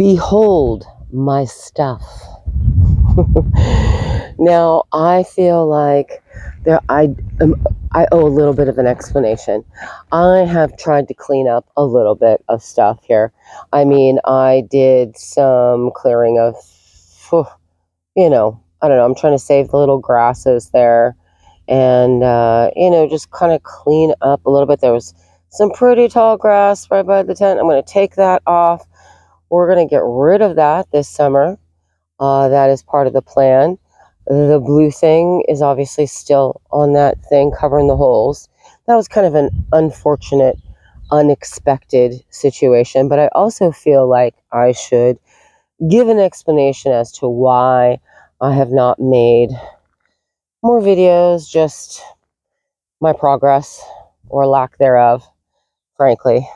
Behold my stuff. Now, I feel like I owe a little bit of an explanation. I have tried to clean up a little bit of stuff here. I mean, I did some clearing of, I don't know, I'm trying to save the little grasses there and, just kind of clean up a little bit. There was some pretty tall grass right by the tent. I'm going to take that off. We're going to get rid of that this summer. That is part of the plan. The blue thing is obviously still on that thing, covering the holes. That was kind of an unfortunate, unexpected situation, but I also feel like I should give an explanation as to why I have not made more videos, just my progress or lack thereof, frankly.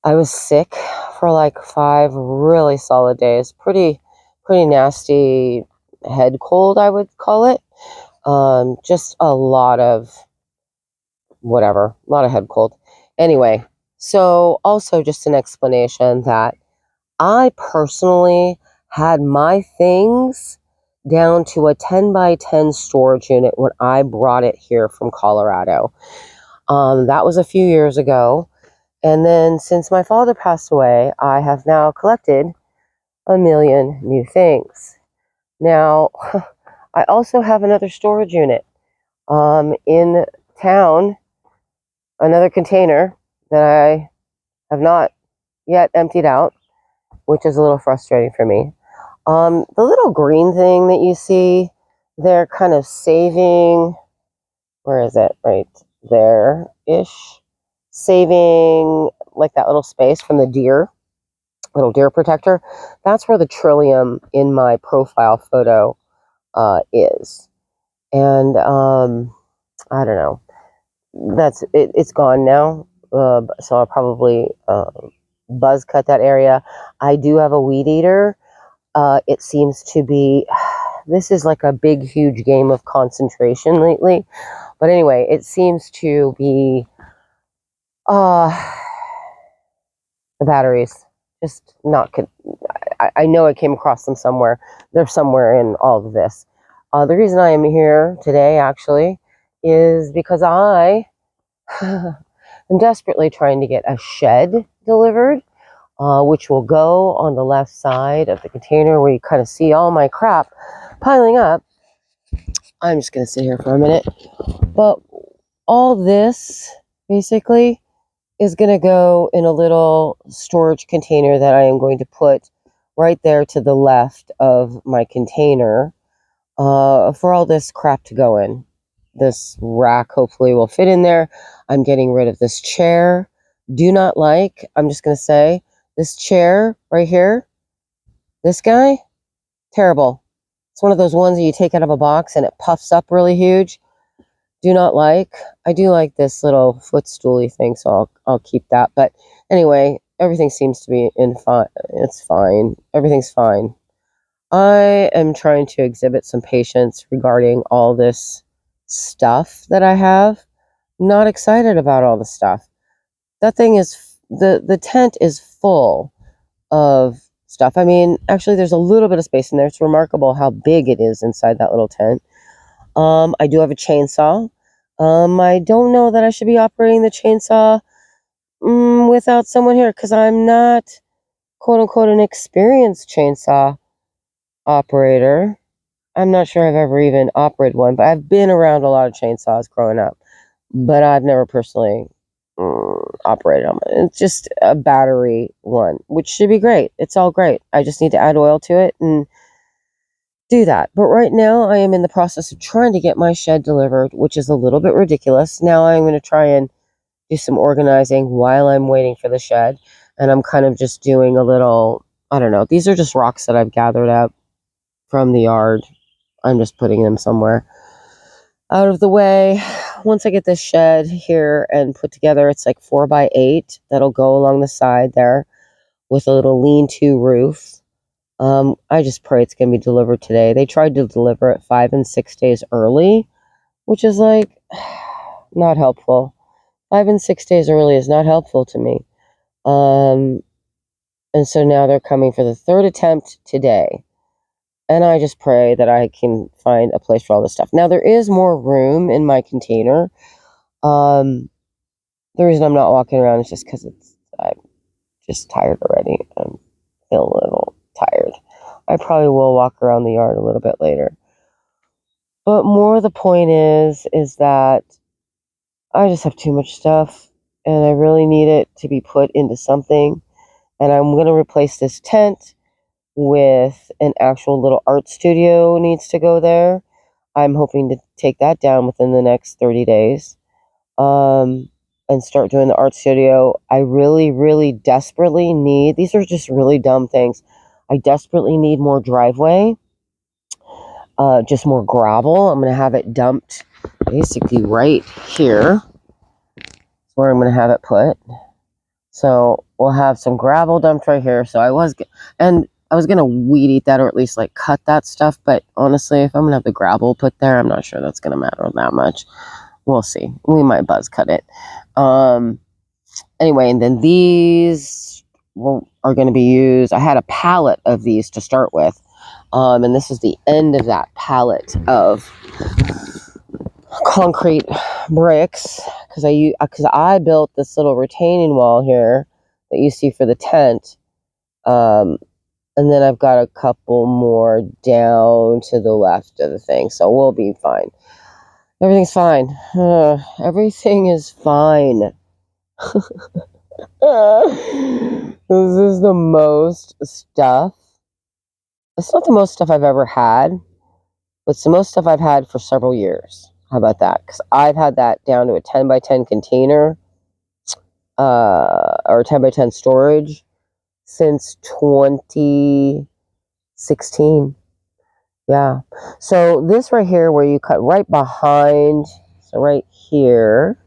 I was sick for like 5 really solid days. Pretty nasty head cold, I would call it. Just a lot of head cold. Anyway, so also just an explanation that I personally had my things down to a 10 by 10 storage unit when I brought it here from Colorado. That was a few years ago. And then since my father passed away, I have now collected a million new things. Now, I also have another storage unit in town, another container that I have not yet emptied out, which is a little frustrating for me. The little green thing that you see, they're kind of saving, where is it? Right there-ish. Saving like that little space from the little deer protector. That's where the trillium in my profile photo is. And I don't know. That's it. It's gone now. So I'll probably buzz cut that area. I do have a weed eater. It seems to be. This is like a big, huge game of concentration lately. But anyway, it seems to be the batteries just not. I know I came across them somewhere. They're somewhere in all of this. The reason I am here today, actually, is because I am desperately trying to get a shed delivered, which will go on the left side of the container where you kind of see all my crap piling up. I'm just going to sit here for a minute. But all this, basically, is going to go in a little storage container that I am going to put right there to the left of my container for all this crap to go in. This rack hopefully will fit in there. I'm getting rid of this chair. I'm just going to say, this chair right here, this guy, terrible. It's one of those ones that you take out of a box and it puffs up really huge. Do not like. I do like this little footstooly thing, so I'll keep that. But anyway, everything seems to be fine. It's fine. Everything's fine. I am trying to exhibit some patience regarding all this stuff that I have. Not excited about all the stuff. That thing is the tent is full of stuff. I mean, actually, there's a little bit of space in there. It's remarkable how big it is inside that little tent. I do have a chainsaw. I don't know that I should be operating the chainsaw without someone here because I'm not, quote unquote, an experienced chainsaw operator. I'm not sure I've ever even operated one, but I've been around a lot of chainsaws growing up, but I've never personally operated on it. It's just a battery one, which should be great. It's all great. I just need to add oil to it and do that. But right now I am in the process of trying to get my shed delivered, which is a little bit ridiculous. Now I'm going to try and do some organizing while I'm waiting for the shed. And I'm kind of just doing a little, I don't know. These are just rocks that I've gathered up from the yard. I'm just putting them somewhere out of the way. Once I get this shed here and put together, it's like 4x8 that'll go along the side there with a little lean-to roof. I just pray it's going to be delivered today. They tried to deliver it 5 and 6 days early, which is like not helpful. 5 and 6 days early is not helpful to me. And so now they're coming for the third attempt today. And I just pray that I can find a place for all this stuff. Now, there is more room in my container. The reason I'm not walking around is just because I'm just tired already. I feel a little tired. I probably will walk around the yard a little bit later. But more the point is that I just have too much stuff, and I really need it to be put into something. And I'm going to replace this tent with an actual little art studio needs to go there. I'm hoping to take that down within the next 30 days and start doing the art studio. I really, really desperately need, these are just really dumb things. I desperately need more driveway, just more gravel. I'm going to have it dumped basically right here. That's where I'm going to have it put. So we'll have some gravel dumped right here. So I was going to weed eat that, or at least like cut that stuff. But honestly, if I'm going to have the gravel put there, I'm not sure that's going to matter that much. We'll see. We might buzz cut it. Anyway, and then these are going to be used. I had a pallet of these to start with. And this is the end of that pallet of concrete bricks, because I built this little retaining wall here that you see for the tent, and then I've got a couple more down to the left of the thing, so we'll be fine. Everything's fine. Everything is fine. This is the most stuff. It's not the most stuff I've ever had, but it's the most stuff I've had for several years. How about that? Because I've had that down to a 10 by 10 container, or 10 by 10 storage since 2016. Yeah. So this right here, where you cut right behind, so right here,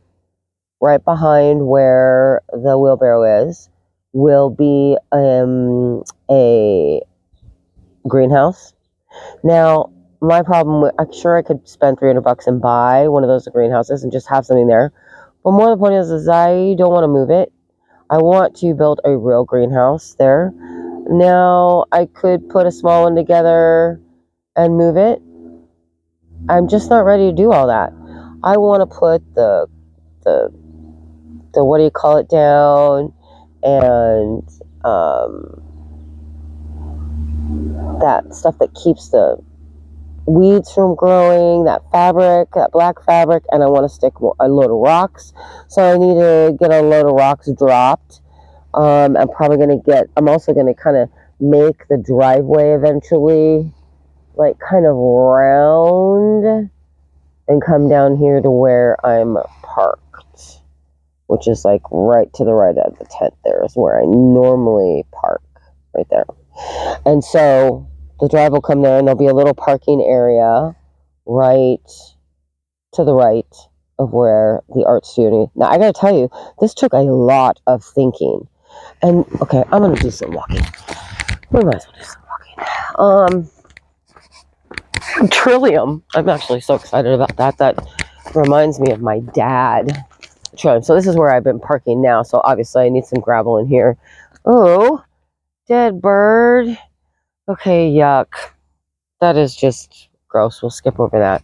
right behind where the wheelbarrow is, will be a greenhouse. Now, my problem, I'm sure I could spend $300 and buy one of those greenhouses and just have something there. But more the point is I don't want to move it. I want to build a real greenhouse there. Now, I could put a small one together and move it. I'm just not ready to do all that. I want to put the what do you call it down, and that stuff that keeps the weeds from growing, that fabric, that black fabric, and I want to stick a load of rocks. So I need to get a load of rocks dropped. I'm also going to kind of make the driveway eventually like kind of round and come down here to where I'm parked, which is like right to the right of the tent. There is where I normally park, right there. And so the drive will come there, and there'll be a little parking area right to the right of where the art studio. Now, I gotta tell you, this took a lot of thinking. And okay, I'm gonna do some walking. We might as well do some walking. Trillium. I'm actually so excited about that. That reminds me of my dad. Trillium. So this is where I've been parking now. So obviously I need some gravel in here. Oh, dead bird. Okay, yuck. That is just gross. We'll skip over that.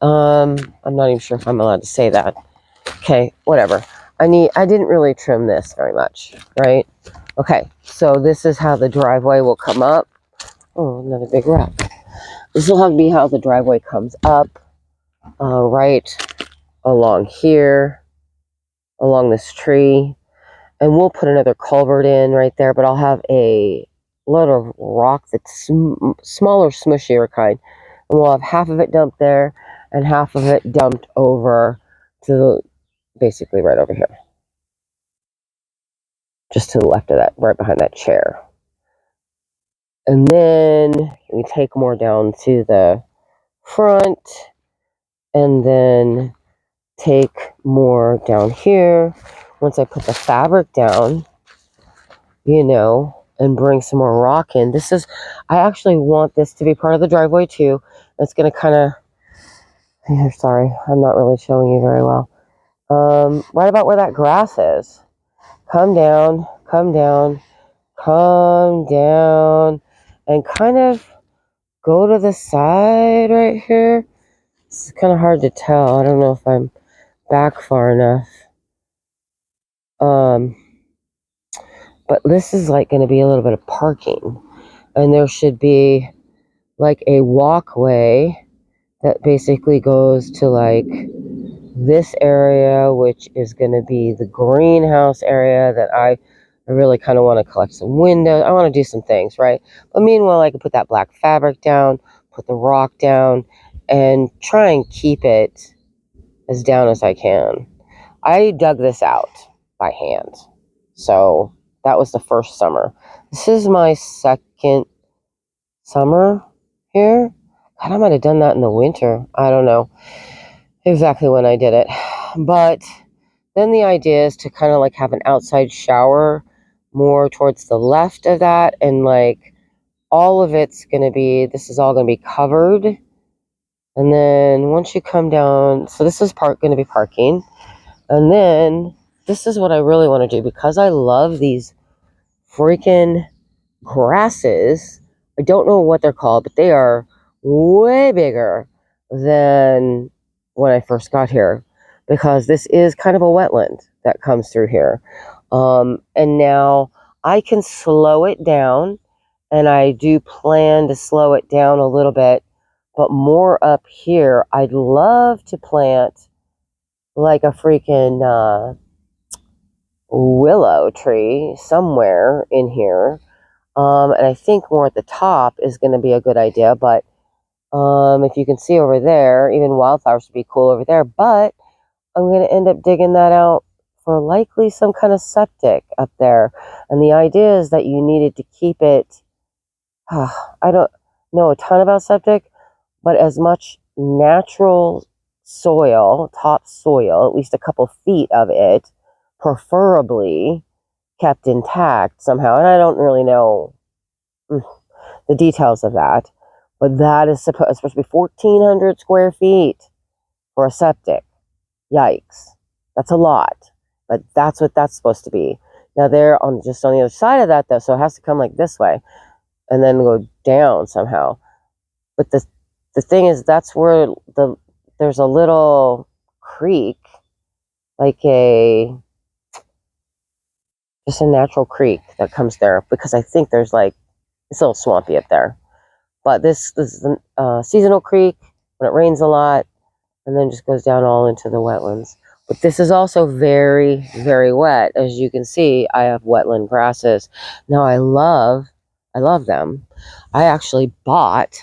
I'm not even sure if I'm allowed to say that. Okay, whatever. I didn't really trim this very much, right? Okay, so this is how the driveway will come up. Oh, another big rock. This will be how the driveway comes up, right along here, along this tree. And we'll put another culvert in right there, but I'll have a load of rock that's smaller, smushier kind. And we'll have half of it dumped there and half of it dumped over to basically right over here. Just to the left of that, right behind that chair. And then we take more down to the front, and then take more down here. Once I put the fabric down, and bring some more rock in. I actually want this to be part of the driveway too. It's going to kind of, sorry, I'm not really showing you very well. Right about where that grass is. Come down, come down and kind of go to the side right here. It's kind of hard to tell. I don't know if I'm back far enough. But this is like going to be a little bit of parking. And there should be like a walkway that basically goes to like this area, which is going to be the greenhouse area that I really kind of want to collect some windows. I want to do some things, right? But meanwhile, I can put that black fabric down, put the rock down, and try and keep it as down as I can. I dug this out by hand. So that was the first summer. This is my second summer here. God, I might have done that in the winter. I don't know exactly when I did it. But then the idea is to kind of like have an outside shower more towards the left of that. And like all of it's going to be, this is all going to be covered. And then once you come down, so this is going to be parking. And then this is what I really want to do because I love these freaking grasses. I don't know what they're called, but they are way bigger than when I first got here because this is kind of a wetland that comes through here. And now I can slow it down, and I do plan to slow it down a little bit, but more up here. I'd love to plant like a freaking willow tree somewhere in here. And I think more at the top is going to be a good idea. But if you can see over there, even wildflowers would be cool over there. But I'm going to end up digging that out for likely some kind of septic up there. And the idea is that you needed to keep it, I don't know a ton about septic, but as much natural soil, top soil, at least a couple feet of it, preferably kept intact somehow. And I don't really know the details of that, but that is supposed to be 1,400 square feet for a septic. Yikes. That's a lot, but that's what that's supposed to be. Now they're on just on the other side of that though, so it has to come like this way and then go down somehow. But the thing is, that's where there's a little creek, like just a natural creek that comes there because I think there's like it's a little swampy up there. But this is a seasonal creek when it rains a lot, and then just goes down all into the wetlands. But this is also very, very wet. As you can see, I have wetland grasses. Now I love them. I actually bought,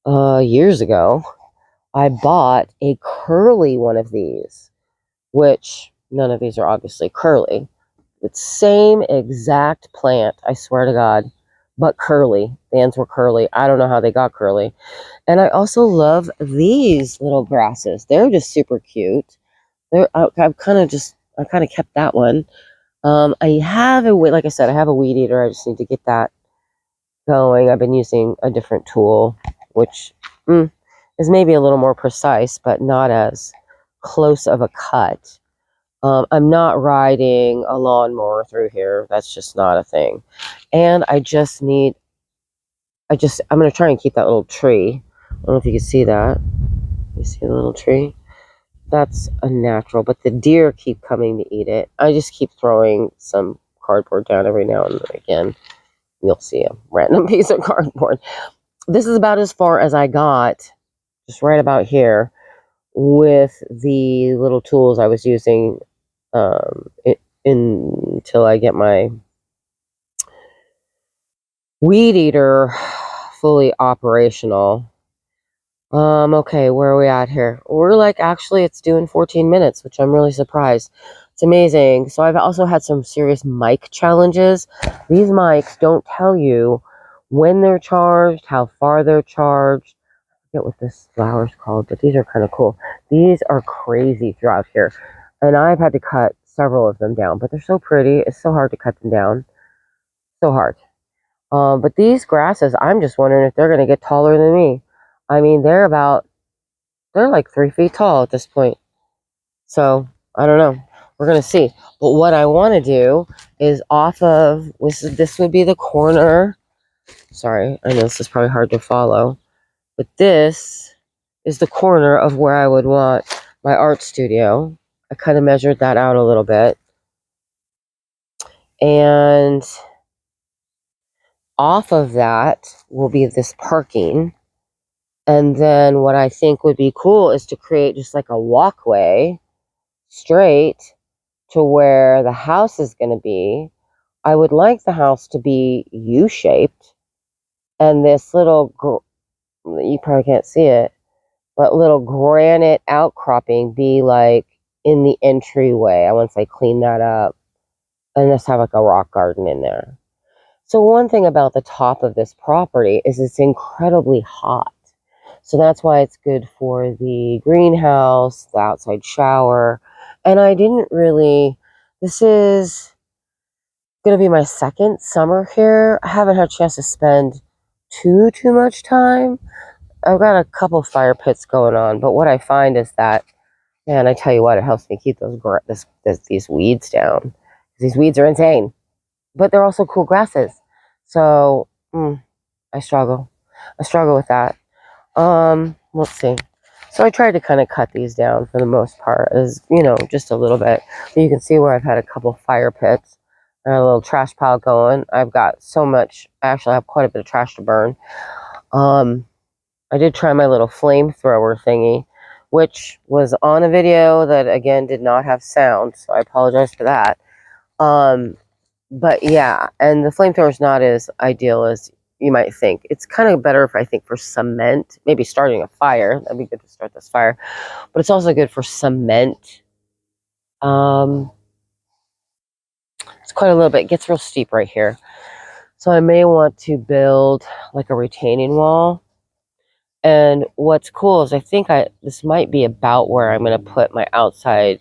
years ago, I bought a curly one of these, which none of these are obviously curly. It's same exact plant, I swear to God, but curly. The ends were curly. I don't know how they got curly. And I also love these little grasses. They're just super cute. I've kind of kept that one. I have like I said, I have a weed eater. I just need to get that going. I've been using a different tool, which is maybe a little more precise, but not as close of a cut. I'm not riding a lawnmower through here. That's just not a thing. And I'm going to try and keep that little tree. I don't know if you can see that. You see the little tree? That's a natural, but the deer keep coming to eat it. I just keep throwing some cardboard down every now and again. You'll see a random piece of cardboard. This is about as far as I got, just right about here, with the little tools I was using until I get my weed eater fully operational. Okay, where are we at here? We're like, actually, it's doing 14 minutes, which I'm really surprised. It's amazing. So I've also had some serious mic challenges. These mics don't tell you when they're charged, how far they're charged. I forget what this flower's called, but these are kind of cool. These are crazy throughout here. And I've had to cut several of them down, but they're so pretty. It's so hard to cut them down. So hard. But these grasses, I'm just wondering if they're going to get taller than me. I mean, they're like 3 feet tall at this point. So, I don't know. we're going to see. But what I want to do is off of, this would be the corner. Sorry, I know this is probably hard to follow. But this is the corner of where I would want my art studio. I kind of measured that out a little bit. And off of that will be this parking. And then what I think would be cool is to create just like a walkway straight to where the house is going to be. I would like the house to be U-shaped. And this little, you probably can't see it, but little granite outcropping be like in the entryway. I once I clean that up and just have like a rock garden in there. So one thing about the top of this property is it's incredibly hot. So that's why it's good for the greenhouse, the outside shower. And I didn't really, this is going to be my second summer here. I haven't had a chance to spend too much time. I've got a couple fire pits going on, but what I find is that, man, I tell you what, it helps me keep these weeds down. These weeds are insane, but they're also cool grasses. So I struggle with that. Let's see. So I tried to kind of cut these down for the most part, as just a little bit. But you can see where I've had a couple fire pits and a little trash pile going. I've got so much. I actually have quite a bit of trash to burn. I did try my little flamethrower thingy, which was on a video that, again, did not have sound, so I apologize for that. But yeah, and the flamethrower is not as ideal as you might think. It's kind of better I think for cement, maybe starting a fire. That'd be good to start this fire. But it's also good for cement. It's quite a little bit. It gets real steep right here. So I may want to build like a retaining wall. And what's cool is I think this might be about where I'm going to put my outside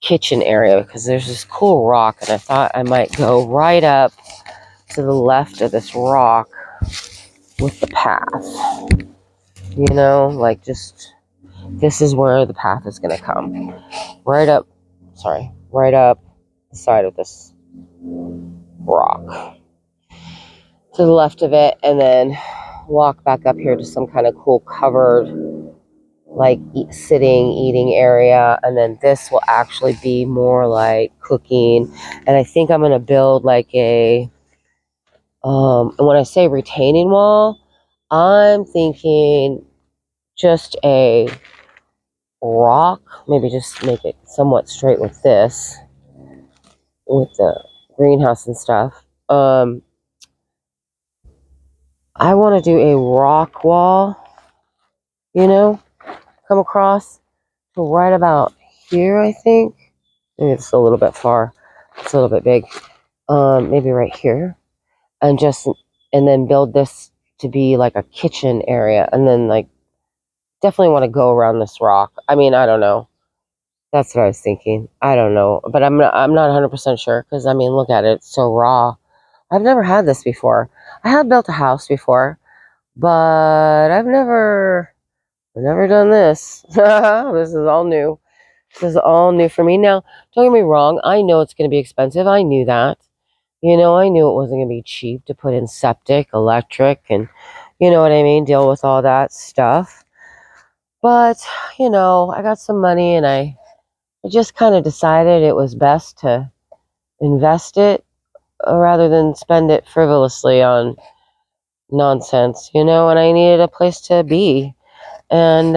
kitchen area, because there's this cool rock, and I thought I might go right up to the left of this rock with the path. Like just, this is where the path is going to come. Right up the side of this rock. To the left of it, and then walk back up here to some kind of cool covered, like eating area, and then this will actually be more like cooking. And I think I'm going to build like a and when I say retaining wall, I'm thinking just a rock, maybe just make it somewhat straight with this, with the greenhouse and stuff. I want to do a rock wall, come across to right about here, I think. Maybe it's a little bit far. It's a little bit big. Maybe right here. And then build this to be like a kitchen area. And then like definitely want to go around this rock. I mean, I don't know. That's what I was thinking. I don't know. But I'm not 100% sure, because I mean, look at it. It's so raw. I've never had this before. I have built a house before, but I've never done this. This is all new. This is all new for me. Now, don't get me wrong. I know it's going to be expensive. I knew that. I knew it wasn't going to be cheap to put in septic, electric, and you know what I mean, deal with all that stuff. But, I got some money, and I just kind of decided it was best to invest it rather than spend it frivolously on nonsense, and I needed a place to be. And,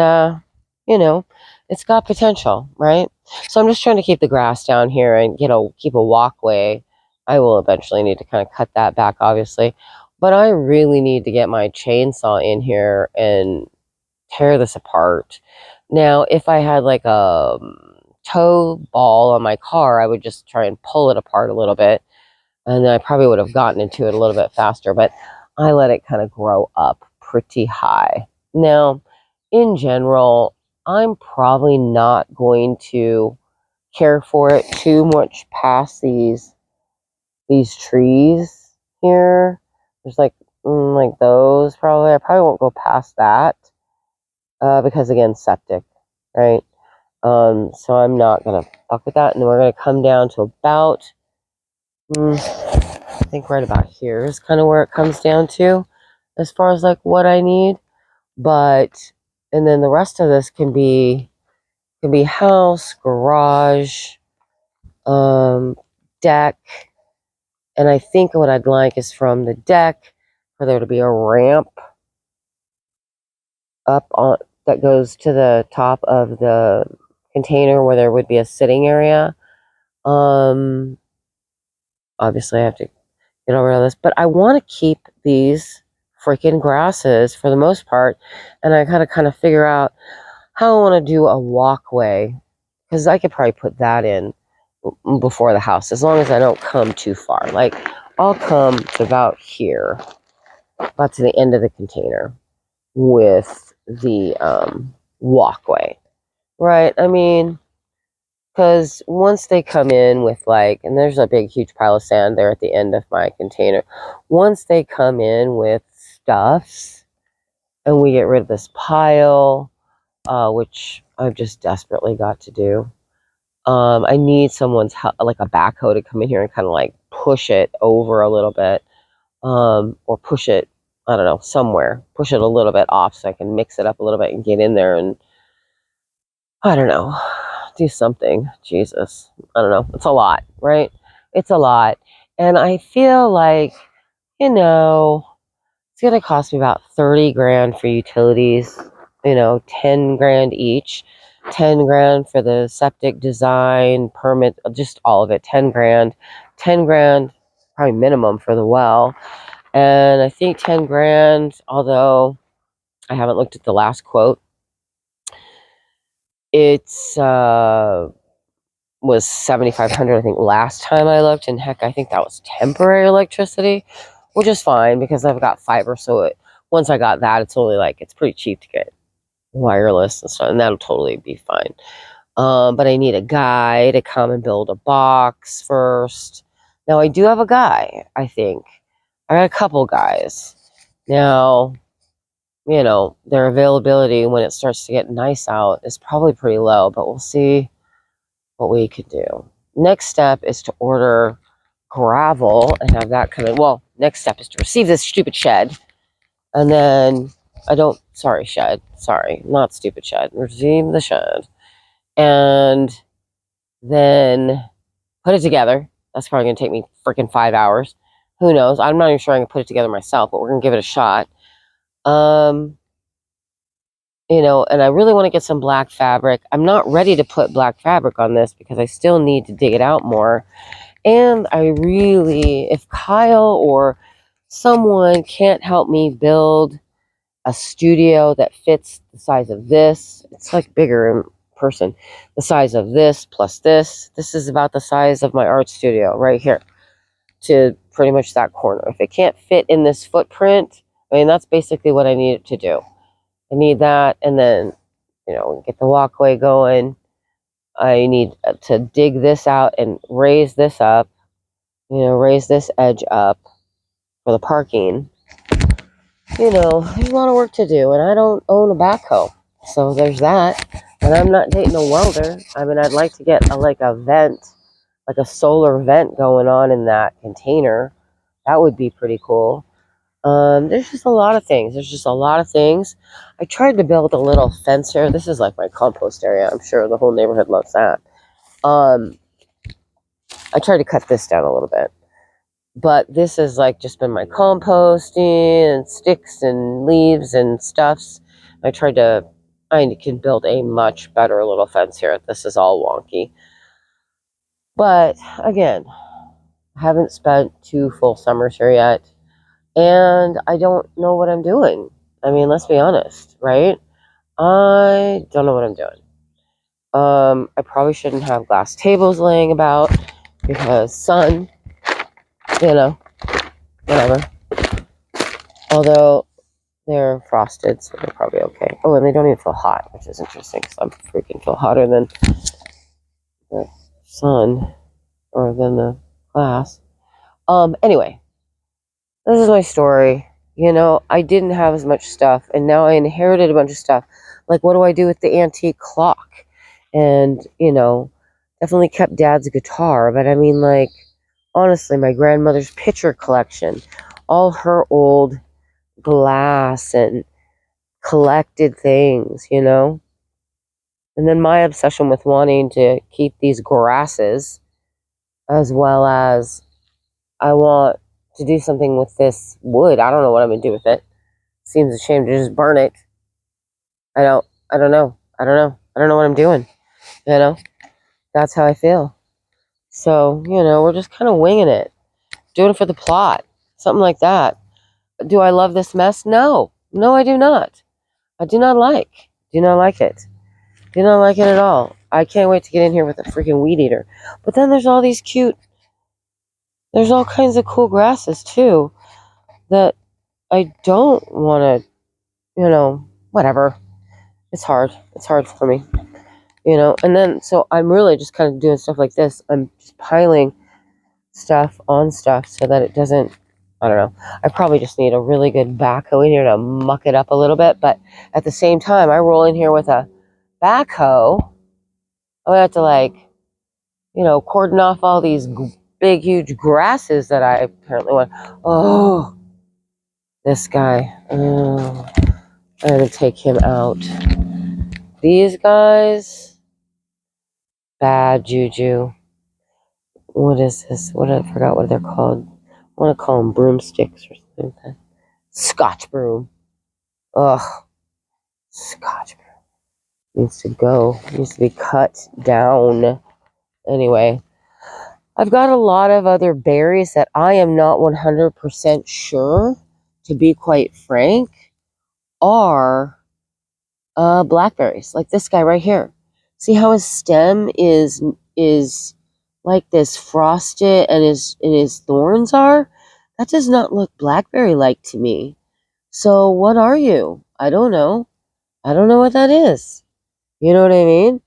it's got potential, right? So I'm just trying to keep the grass down here and, keep a walkway. I will eventually need to kind of cut that back, obviously. But I really need to get my chainsaw in here and tear this apart. Now, if I had like a tow ball on my car, I would just try and pull it apart a little bit. And then I probably would have gotten into it a little bit faster. But I let it kind of grow up pretty high. Now, in general, I'm probably not going to care for it too much past these trees here. There's like those probably. I probably won't go past that because again, septic, right? So I'm not going to fuck with that. And then we're going to come down to about, I think right about here is kind of where it comes down to as far as like what I need. But, and then the rest of this can be house, garage, deck. And I think what I'd like is from the deck for there to be a ramp up on that goes to the top of the container where there would be a sitting area. Obviously I have to get over this, but I want to keep these freaking grasses for the most part, and I gotta kind of figure out how I want to do a walkway, because I could probably put that in before the house as long as I don't come too far. Like I'll come to about here, about to the end of the container with the walkway, right? I mean, because once they come in with like, and there's a big huge pile of sand there at the end of my container, once they come in with stuffs and we get rid of this pile, which I've just desperately got to do, I need someone's help, like a backhoe to come in here and kind of like push it over a little bit, or push it, I don't know, somewhere, push it a little bit off so I can mix it up a little bit and get in there and, I don't know, do something. Jesus. I don't know. It's a lot, right? It's a lot. And I feel like, it's going to cost me about 30 grand for utilities, 10 grand each, 10 grand for the septic design, permit, just all of it, 10 grand, 10 grand, probably minimum for the well. And I think 10 grand, although I haven't looked at the last quote, it's, was 7,500, I think, last time I looked, and heck, I think that was temporary electricity, which is fine because I've got fiber. So once I got that, it's only like, it's pretty cheap to get wireless and stuff, and that'll totally be fine. But I need a guy to come and build a box first. Now I do have a guy. I think I got a couple guys now. Their availability when it starts to get nice out is probably pretty low, but we'll see what we could do. Next step is to order gravel and have that come in. Well, next step is to receive this stupid shed. And then shed. Sorry, not stupid shed. Receive the shed. And then put it together. That's probably going to take me freaking 5 hours. Who knows? I'm not even sure I can put it together myself, but we're going to give it a shot. And I really want to get some black fabric. I'm not ready to put black fabric on this because I still need to dig it out more. And I really, if Kyle or someone can't help me build a studio that fits the size of this, it's like bigger in person, the size of this plus this is about the size of my art studio right here to pretty much that corner. If it can't fit in this footprint, I mean, that's basically what I need it to do. I need that, and then, get the walkway going. I need to dig this out and raise this up, raise this edge up for the parking. There's a lot of work to do, and I don't own a backhoe. So there's that. And I'm not dating a welder. I mean, I'd like to get a vent, like a solar vent going on in that container. That would be pretty cool. There's just a lot of things. I tried to build a little fence here. This is like my compost area. I'm sure the whole neighborhood loves that. I tried to cut this down a little bit. But this has just been my composting and sticks and leaves and stuffs. I can build a much better little fence here. This is all wonky. But again, I haven't spent 2 full summers here yet. And I don't know what I'm doing. I mean, let's be honest, right? I don't know what I'm doing. I probably shouldn't have glass tables laying about because sun, whatever. Although they're frosted, so they're probably okay. Oh, and they don't even feel hot, which is interesting because I freaking feel hotter than the sun or than the glass. Anyway, this is my story. I didn't have as much stuff, and now I inherited a bunch of stuff. Like, what do I do with the antique clock? And, definitely kept Dad's guitar. But I mean, like, honestly, my grandmother's picture collection, all her old glass and collected things, And then my obsession with wanting to keep these grasses, as well as I want to do something with this wood. I don't know what I'm going to do with it. Seems a shame to just burn it. I don't know. I don't know what I'm doing, you know? That's how I feel. So, we're just kind of winging it, doing it for the plot, something like that. Do I love this mess? No. No, I do not. I do not like it. Do not like it at all. I can't wait to get in here with a freaking weed eater. But then there's all kinds of cool grasses too that I don't want to, whatever. It's hard. It's hard for me, And then, so I'm really just kind of doing stuff like this. I'm just piling stuff on stuff so that it doesn't, I don't know. I probably just need a really good backhoe in here to muck it up a little bit. But at the same time, I roll in here with a backhoe. I have to cordon off all these big, huge grasses that I apparently want. Oh, this guy. Oh, I'm going to take him out. These guys, bad juju. What is this? I forgot what they're called. I want to call them broomsticks or something like that. Scotch broom. Ugh. Scotch broom. Needs to go. Needs to be cut down. Anyway, I've got a lot of other berries that I am not 100% sure, to be quite frank, are blackberries. Like this guy right here. See how his stem is like this frosted and his thorns are? That does not look blackberry like to me. So what are you? I don't know. I don't know what that is. You know what I mean?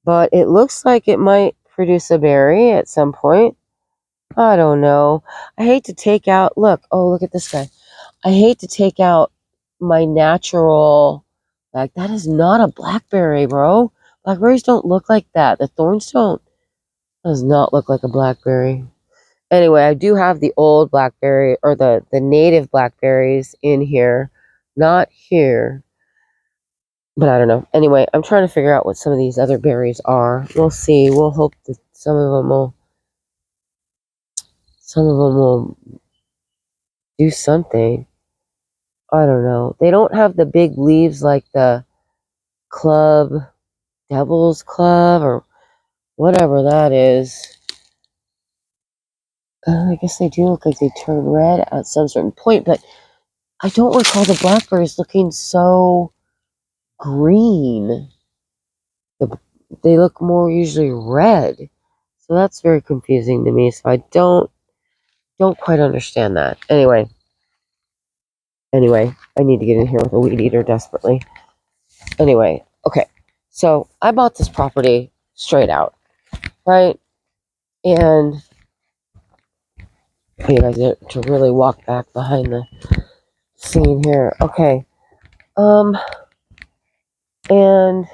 But it looks like it might produce a berry at some point. I don't know. I hate to take out, look at this guy. I hate to take out my natural, that is not a blackberry, bro. Blackberries don't look like that. The thorns does not look like a blackberry. Anyway, I do have the old blackberry, or the native blackberries in here. Not here. But I don't know. Anyway, I'm trying to figure out what some of these other berries are. We'll see. We'll hope that some of them will do something. I don't know. They don't have the big leaves like the club, Devil's Club, or whatever that is. I guess they do look like they turn red at some certain point, but I don't recall the blackberries looking so green. They look more usually red. So that's very confusing to me. So I don't quite understand that. Anyway, I need to get in here with a weed eater desperately. Anyway, okay. So I bought this property straight out, right? And you guys to really walk back behind the scene here. Okay. And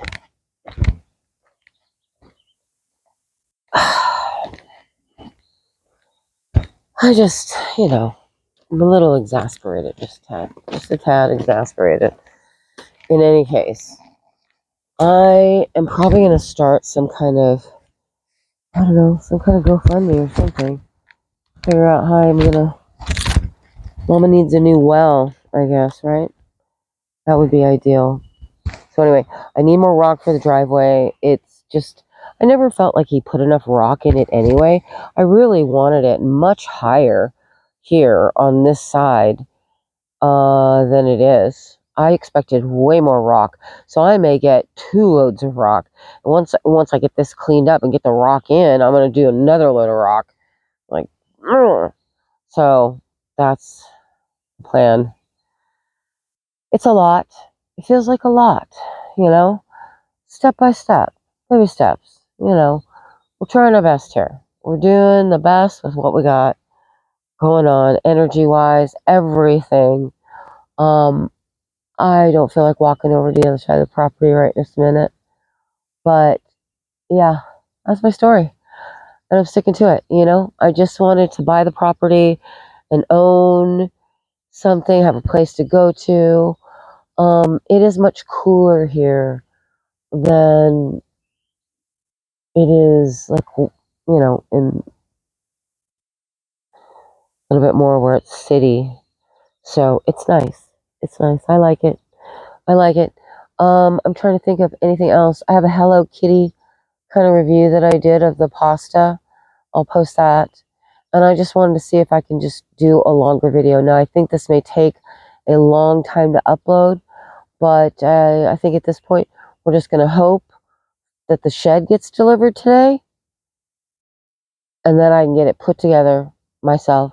I just, I'm a little exasperated, just a tad exasperated. In any case, I am probably going to start some kind of, I don't know, some kind of GoFundMe or something. Figure out how I'm going to, Mama needs a new well, I guess, right? That would be ideal. So anyway, I need more rock for the driveway. It's just, I never felt like he put enough rock in it anyway. I really wanted it much higher here on this side than it is. I expected way more rock, so I may get 2 loads of rock. And once I get this cleaned up and get the rock in, I'm gonna do another load of rock. Like, ugh. So that's the plan. It's a lot. It feels like a lot, step by step, baby steps. We're trying our best here. We're doing the best with what we got going on, energy wise, everything. I don't feel like walking over to the other side of the property right this minute, but yeah, that's my story. And I'm sticking to it, you know? I just wanted to buy the property and own something, have a place to go to. It is much cooler here than it is, like, in a little bit more where it's city. So it's nice. It's nice. I like it. I like it. I'm trying to think of anything else. I have a Hello Kitty kind of review that I did of the pasta. I'll post that. And I just wanted to see if I can just do a longer video. Now, I think this may take a long time to upload, but I think at this point, we're just going to hope that the shed gets delivered today, and then I can get it put together myself.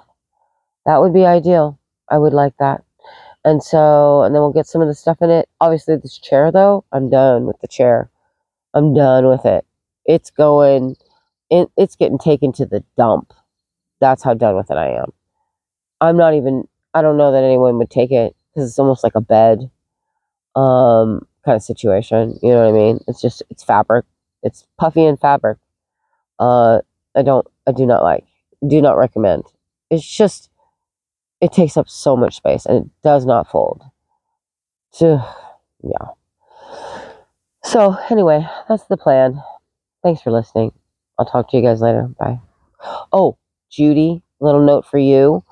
That would be ideal. I would like that. And then we'll get some of the stuff in it. Obviously, this chair, though, I'm done with the chair. I'm done with it. It's going, it's getting taken to the dump. That's how done with it I am. I'm not even, I don't know that anyone would take it because it's almost like a bed kind of situation. You know what I mean? It's fabric. It's puffy and fabric. Uh, I do not like, do not recommend. It's just, it takes up so much space and it does not fold. So, yeah. So, anyway, that's the plan. Thanks for listening. I'll talk to you guys later. Bye. Oh, Judy, little note for you.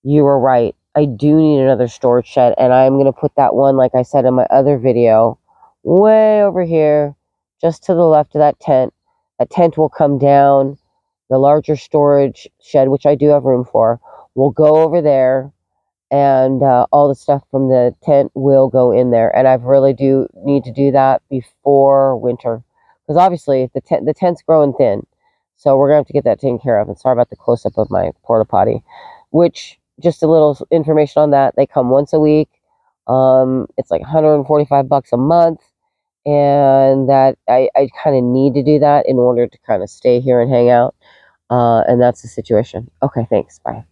You were right. I do need another storage shed, and I'm going to put that one, like I said in my other video, way over here, just to the left of that tent. That tent will come down. The larger storage shed, which I do have room for, will go over there, and all the stuff from the tent will go in there. And I really do need to do that before winter, because obviously the tent's growing thin, so we're gonna have to get that taken care of. And sorry about the close up of my porta potty, which just a little information on that. They come once a week. It's like $145 a month, and that I kind of need to do that in order to kind of stay here and hang out. And that's the situation. Okay, thanks. Bye.